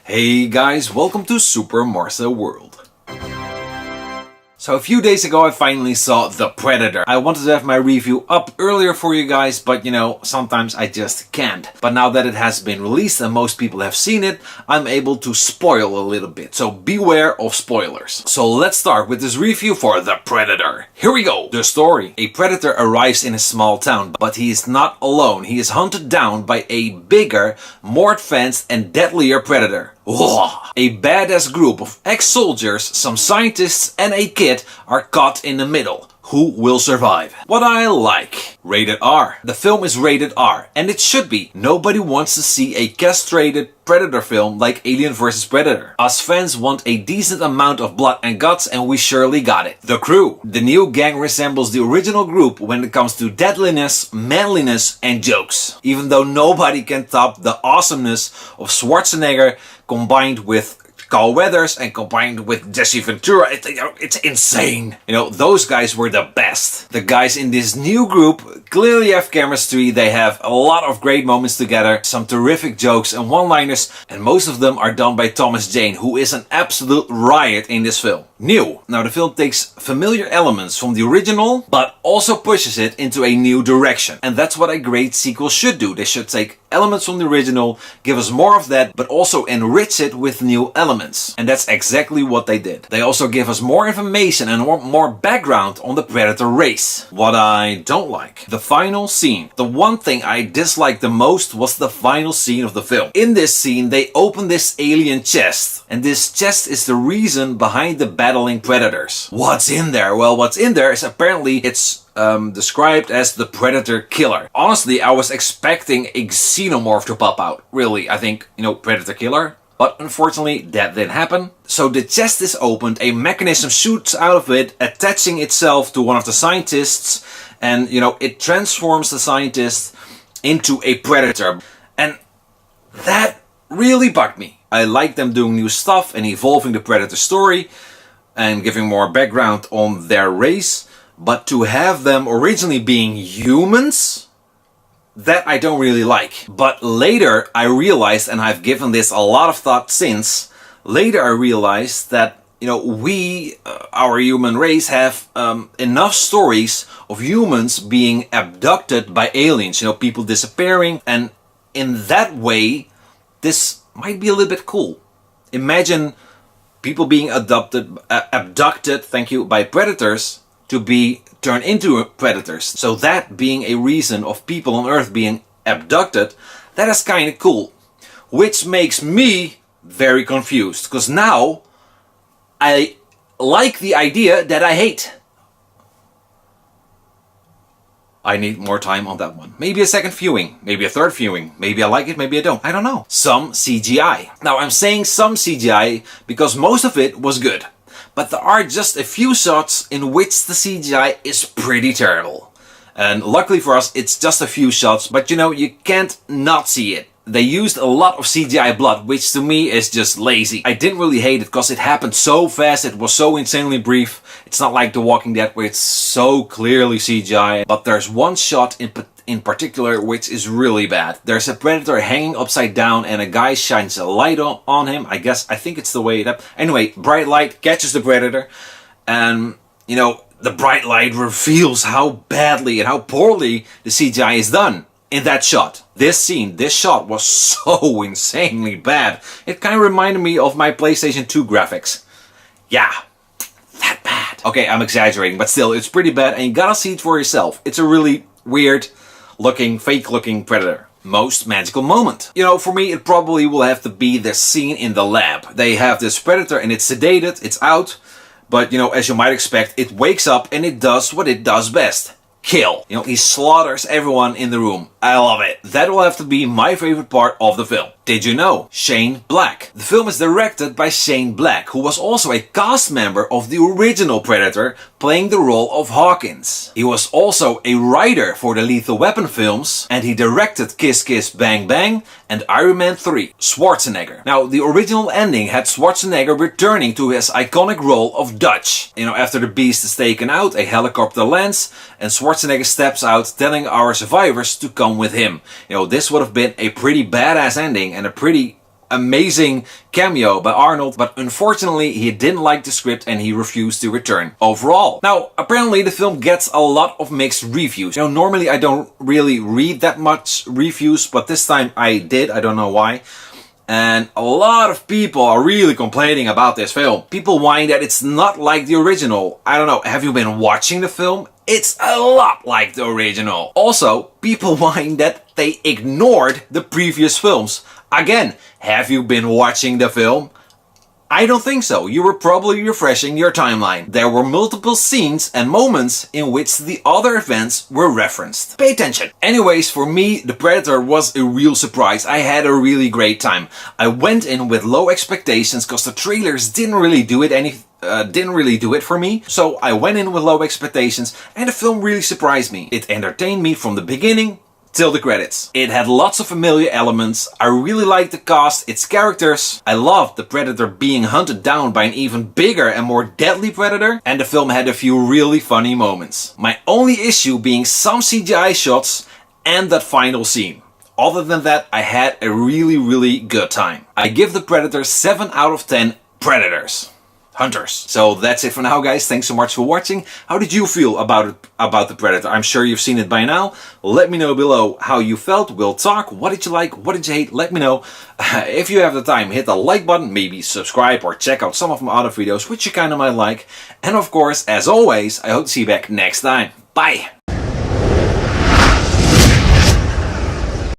Hey guys, welcome to SuperMarcelWorld. So a few days ago I finally saw The Predator. I wanted to have my review up earlier for you guys, but you know, sometimes I just can't. But now that it has been released and most people have seen it, I'm able to spoil a little bit. So beware of spoilers. So let's start with this review for The Predator. Here we go. The story. A predator arrives in a small town, but he is not alone. He is hunted down by a bigger, more advanced and deadlier predator. A badass group of ex-soldiers, some scientists and a kid are caught in the middle. Who will survive? What I like. Rated R. The film is rated R, and it should be. Nobody wants to see a castrated Predator film like Alien vs Predator. Us fans want a decent amount of blood and guts, and we surely got it. The crew. The new gang resembles the original group when it comes to deadliness, manliness and jokes. Even though nobody can top the awesomeness of Schwarzenegger combined with Carl Weathers and combined with Jesse Ventura, it's insane. You know, those guys were the best. The guys in this new group clearly have chemistry. They have a lot of great moments together, some terrific jokes and one-liners, and most of them are done by Thomas Jane, who is an absolute riot in this film. New. Now the film takes familiar elements from the original, but also pushes it into a new direction. And that's what a great sequel should do. They should take elements from the original, give us more of that, but also enrich it with new elements. And that's exactly what they did. They also give us more information and more background on the Predator race. What I don't like. The final scene. The one thing I disliked the most was the final scene of the film. In this scene, they open this alien chest. And this chest is the reason behind the battling predators. What's in there? Well, what's in there is apparently it's described as the Predator Killer. Honestly, I was expecting a xenomorph to pop out. Really, I think, you know, Predator Killer. But unfortunately, that didn't happen. So the chest is opened, a mechanism shoots out of it, attaching itself to one of the scientists. And, you know, it transforms the scientist into a predator. And that really bugged me. I like them doing new stuff and evolving the Predator story and giving more background on their race. But to have them originally being humans, that I don't really like. But later I realized, and I've given this a lot of thought since, later I realized that, you know, we, our human race, have enough stories of humans being abducted by aliens. You know, people disappearing, and in that way, this might be a little bit cool. Imagine people being abducted, thank you, by predators to be turned into predators. So that being a reason of people on Earth being abducted, that is kind of cool. Which makes me very confused, because now I like the idea that I hate. I need more time on that one. Maybe a second viewing, maybe a third viewing. Maybe I like it, maybe I don't. I don't know. Some CGI. Now I'm saying some CGI because most of it was good. But there are just a few shots in which the CGI is pretty terrible. And luckily for us, it's just a few shots, but you know, you can't not see it. They used a lot of CGI blood, which to me is just lazy. I didn't really hate it because it happened so fast, it was so insanely brief. It's not like The Walking Dead where it's so clearly CGI. But there's one shot in particular which is really bad. There's a predator hanging upside down and a guy shines a light on him. I think it's the way it happened. Anyway, bright light catches the predator, and you know, the bright light reveals how badly and how poorly the CGI is done in that shot. This shot was so insanely bad. It kind of reminded me of my PlayStation 2 graphics. Yeah, that bad. Okay, I'm exaggerating, but still, it's pretty bad and you gotta see it for yourself. It's a really weird looking, fake looking predator. Most magical moment. You know, for me it probably will have to be the scene in the lab. They have this predator and it's sedated, it's out, but you know, as you might expect, it wakes up and it does what it does best. Kill. You know, he slaughters everyone in the room. I love it. That will have to be my favorite part of the film. Did you know? Shane Black. The film is directed by Shane Black, who was also a cast member of the original Predator, playing the role of Hawkins. He was also a writer for the Lethal Weapon films, and he directed Kiss Kiss Bang Bang and Iron Man 3. Schwarzenegger. Now, the original ending had Schwarzenegger returning to his iconic role of Dutch. You know, after the beast is taken out, a helicopter lands, and Schwarzenegger steps out, telling our survivors to come with him. You know, this would have been a pretty badass ending and a pretty amazing cameo by Arnold, but unfortunately he didn't like the script and he refused to return overall. Now, apparently the film gets a lot of mixed reviews. You know, normally I don't really read that much reviews, but this time I did. I don't know why. And a lot of people are really complaining about this film. People whine that it's not like the original. I don't know, have you been watching the film? It's a lot like the original. Also, people whine that they ignored the previous films. Again, have you been watching the film? I don't think so. You were probably refreshing your timeline. There were multiple scenes and moments in which the other events were referenced. Pay attention. Anyways, for me, The Predator was a real surprise. I had a really great time. I went in with low expectations because the trailers didn't really do it for me. So I went in with low expectations and the film really surprised me. It entertained me from the beginning till the credits. It had lots of familiar elements. I really liked the cast, its characters. I loved the Predator being hunted down by an even bigger and more deadly predator, and the film had a few really funny moments. My only issue being some CGI shots and that final scene. Other than that, I had a really good time. I give the Predator 7 out of 10 Predators. Hunters. So that's it for now, guys. Thanks so much for watching. How did you feel about the Predator? I'm sure you've seen it by now. Let me know below how you felt. We'll talk. What did you like? What did you hate? Let me know. If you have the time, hit the like button, maybe subscribe or check out some of my other videos, which you kind of might like. And of course, as always, I hope to see you back next time. Bye!